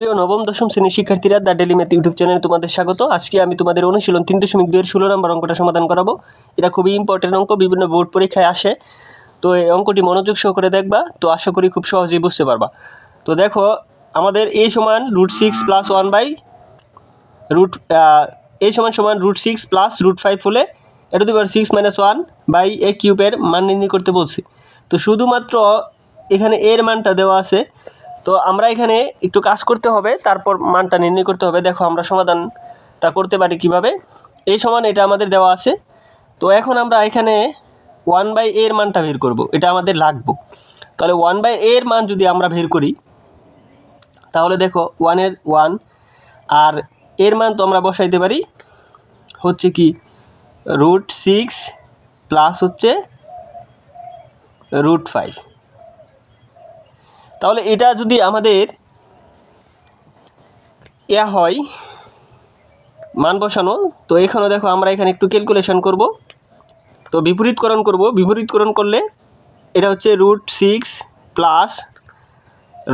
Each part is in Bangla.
প্রিয় নবম দশম শ্রেণীর শিক্ষার্থীরা দ্য ডেলি ম্যাথ ইউটিউব চ্যানেলে তোমাদের স্বাগত। আজকে আমি তোমাদের অনুশীলন 3.2 এর 16 নম্বর অঙ্কটা সমাধান করাবো। এটা খুবই ইম্পর্টেন্ট অঙ্ক, বিভিন্ন বোর্ড পরীক্ষায় আসে। তো এই অঙ্কটি মনোযোগ সহকারে দেখবা, তো আশা করি খুব সহজেই বুঝতে পারবা। তো দেখো, আমাদের a সমান √6 + 1 বাই a সমান √6 + √5 হলে a⁻6 - 1 বাই a কিউবের মান নির্ণয় করতে বলছি। তো শুধুমাত্র এখানে এর মানটা দেওয়া আছে, তো আমরা এখানে একটু কাজ করতে হবে, তারপর মানটা নির্ণয় করতে হবে। দেখো আমরা সমাধানটা করতে পারি কিভাবে। এই সমান এটা আমাদের দেওয়া আছে, তো এখন আমরা এখানে 1/a এর মানটা বের করব, এটা আমাদের লাগবে। তাহলে 1/a এর মান যদি আমরা বের করি, তাহলে দেখো 1 আর এর মান তো আমরা বসাইতে পারি হচ্ছে কি √6 প্লাস হচ্ছে √5। তাহলে এটা যদি আমাদের হয় মান বসানো, তো এখানে দেখো আমরা এখানে একটু ক্যালকুলেশন করব। তো বিপরীতকরণ করলে এটা হচ্ছে √6 প্লাস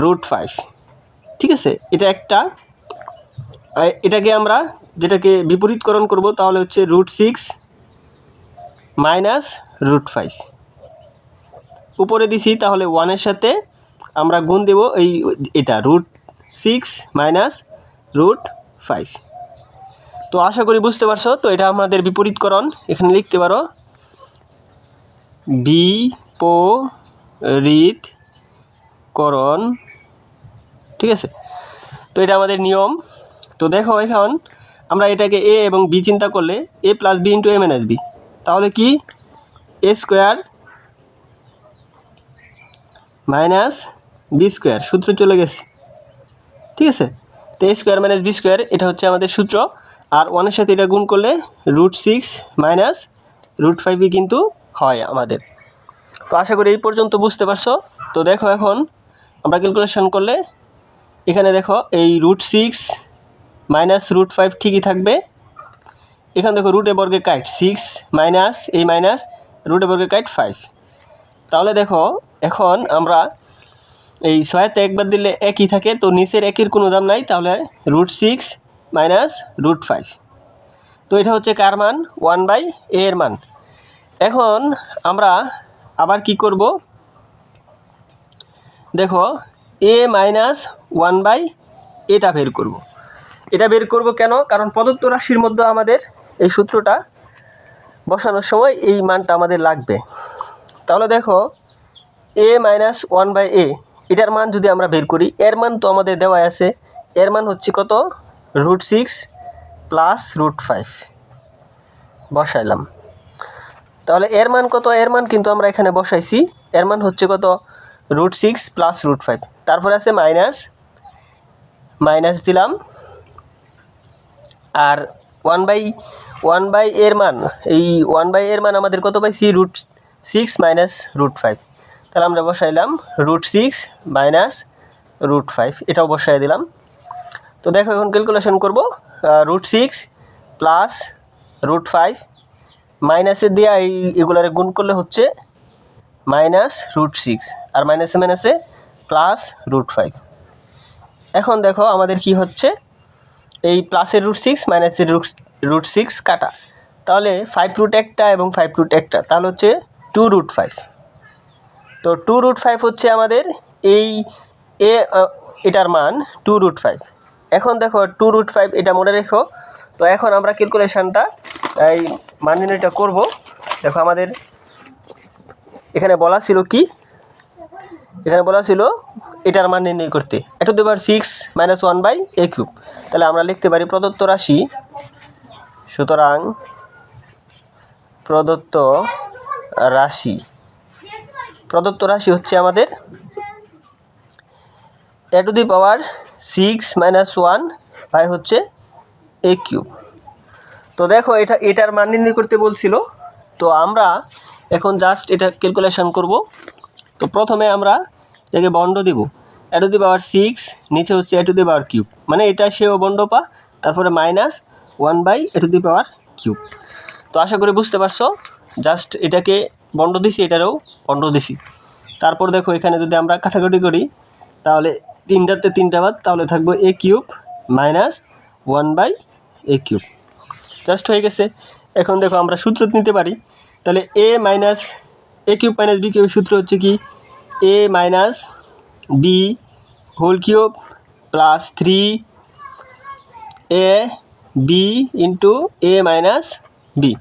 √5, ঠিক আছে। এটা একটা, এটাকে আমরা যেটাকে বিপরীতকরণ করব তাহলে হচ্ছে √6 মাইনাস √5 উপরে দিছি, তাহলে 1-এর সাথে আমরা গুণ দেব এটা √6 মাইনাস √5। তো আশা করি বুঝতে পারছো। তো এটা আমাদের বিপরীতকরণ, এখানে লিখতে পারো বিপরীতকরণ, ঠিক আছে। তো এটা আমাদের নিয়ম। তো দেখো এখন আমরা এটাকে a এবং b চিন্তা করলে a + b × a - b, তাহলে কি a² - b² সূত্র চলে গেছে, ঠিক আছে। তো a² - b² এটা হচ্ছে আমাদের সূত্র। আর 1-এর সাথে এটা গুণ করলে √6 মাইনাস √5 কিন্তু হয় আমাদের। তো আশা করি এই পর্যন্ত বুঝতে পারছো। তো দেখো এখন আমরা ক্যালকুলেশন করলে এখানে দেখো এই √6 মাইনাস √5 ঠিকই থাকবে। এখানে দেখো √এ বর্গে কাট 6 মাইনাস এই মাইনাস √এ বর্গে কাট 5। তাহলে দেখো এখন আমরা এই 6-তে একবার দিলে একই থাকে, তো নিচের একের কোনো দাম নাই, তাহলে √6 মাইনাস √5। তো এটা হচ্ছে কার মান? 1/a এর মান। এখন আমরা আবার কি করব, দেখো a মাইনাস 1/a এটা বের করব। এটা বের করব কেন? কারণ প্রদত্ত রাশির মধ্যে আমাদের এই সূত্রটা বসানোর সময় এই মানটা আমাদের লাগবে। তাহলে দেখো a মাইনাস 1/a এটার মান যদি আমরা বের করি, এর মান তো আমাদের দেওয়া আছে, এর মান হচ্ছে কত √6 প্লাস √5 বসাইলাম। তাহলে এর মান কত? এর মান কিন্তু আমরা এখানে বসাইছি, এর মান হচ্ছে কত √6 প্লাস √5, তারপরে আছে মাইনাস দিলাম। আর 1/a এর মান, এই 1/a এর মান আমাদের কত পাইছি √6 মাইনাস √5, তাহলে আমরা বসাইলাম √6 মাইনাস √5, এটাও বসাই দিলাম। তো দেখো এখন ক্যালকুলেশন করব, √6 প্লাস √5 মাইনাসে দিয়ে এগুলারে গুণ করলে হচ্ছে মাইনাস √6, আর মাইনাসে প্লাস √5। এখন দেখো আমাদের কি হচ্ছে, এই প্লাসের √6 মাইনাসের √6 কাটা, তাহলে 5 একটা এবং 5 একটা, তাহলে হচ্ছে 2√5। তো 2√5 হচ্ছে আমাদের এই এটার মান 2√5। এখন দেখো 2√5 এটা মনে রেখো। তো এখন আমরা ক্যালকুলেশনটা এই মান নির্ণয়টা করব। দেখো আমাদের এখানে বলা ছিল কি, এখানে বলা ছিল এটার মান নির্ণয় করতে a⁻6 - 1/a³। তাহলে আমরা লিখতে পারি প্রদত্ত রাশি, সুতরাং প্রদত্ত রাশি হচ্ছে আমাদের a⁻6 - 1 বাই হচ্ছে a³। তো দেখো এটার মান নির্ণয় করতে বলছিল, তো আমরা এখন জাস্ট এটা ক্যালকুলেশন করব। তো প্রথমে আমরা এটাকে বন্ড দেব, a⁻6 নিচে হচ্ছে a⁻³, মানে এটা সেও বন্ড পা, তারপরে মাইনাস 1/a⁻³। তো আশা করি বুঝতে পারছো। জাস্ট এটাকে বন্ড দিছি, এটারও বন্ড দিছি। তারপর দেখো এখানে যদি আমরা কাটাকাটি করি, তাহলে তিনটাতে তিনটা বাদ, তাহলে থাকবো A cube minus 1/a cube. Just হয়ে গেছে। এখন দেখো আমরা সূত্র নিতে পারি, তাহলে A minus A cube minus B cube সূত্র হচ্ছে কি A minus B whole cube plus 3 A B into A minus B.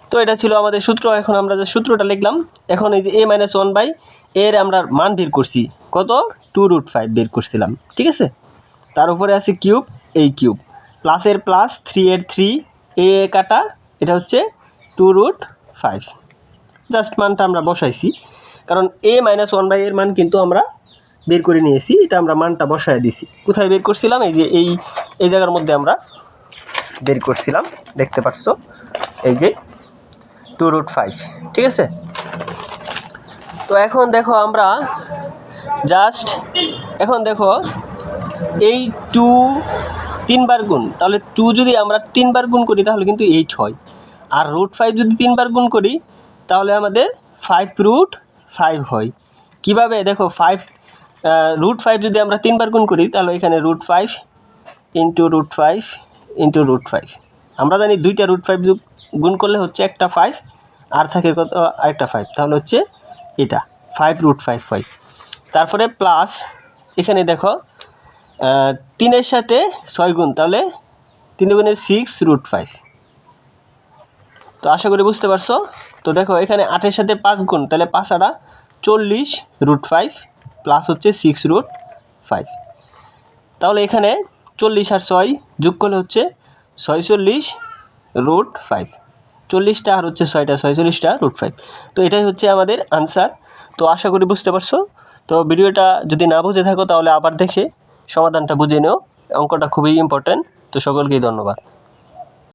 তো এটা ছিল আমাদের সূত্র। এখন আমরা যে সূত্রটা লিখলাম, এখন এই যে এ মাইনাস 1/, এর আমরা মান বের করছি কত, 2√5 বের করছিলাম, ঠিক আছে। তার উপরে আছে কিউব, এই কিউব প্লাসের প্লাস 3 এর 3 এ কাটা, এটা হচ্ছে 2√5। জাস্ট মানটা আমরা বসাইছি, কারণ এ মাইনাস 1/, এর মান কিন্তু আমরা বের করে নিয়েছি, এটা আমরা মানটা বসায় দিছি। কোথায় বের করছিলাম, এই যে এই জায়গার মধ্যে আমরা বের করছিলাম, দেখতে পাচ্ছ এই যে 2√5, ঠিক আছে। তো এখন দেখো আমরা জাস্ট এখন দেখো এই 2 3বার গুণ, তাহলে 2 যদি আমরা 3বার গুণ করি তাহলে কিন্তু 8 হয়, আর √5 যদি 3বার গুণ করি তাহলে আমাদের 5√5 হয়। কিভাবে দেখো, √5 যদি আমরা 3বার গুণ করি তাহলে এখানে √5 ইন্টু √5 ইন্টু √5, আমরা জানি দুইটা √5 গুণ করলে হচ্ছে একটা 5, আর থাকে কত, আরেকটা 5, তাহলে হচ্ছে এটা 5√5 হয়। তারপরে প্লাস এখানে দেখো 3-এর সাথে 6 গুণ, তাহলে 3 গুণে 6√5। তো আশা করি বুঝতে পারছো। তো দেখো এখানে 8-এর সাথে 5 গুণ, তাহলে 5 × 40√5 প্লাস হচ্ছে 6√5। তাহলে এখানে 40 আর 6 যোগ করলে হচ্ছে 46√5, 40টা আর হচ্ছে 6টা, 46টা√5। তো এটাই হচ্ছে আমাদের আনসার। তো আশা করি বুঝতে পারছো। তো ভিডিওটা যদি না বুঝে থাকো তাহলে আবার দেখে সমাধানটা বুঝে নিও, অঙ্কটা খুবই ইম্পর্ট্যান্ট। তো সকলকেই ধন্যবাদ।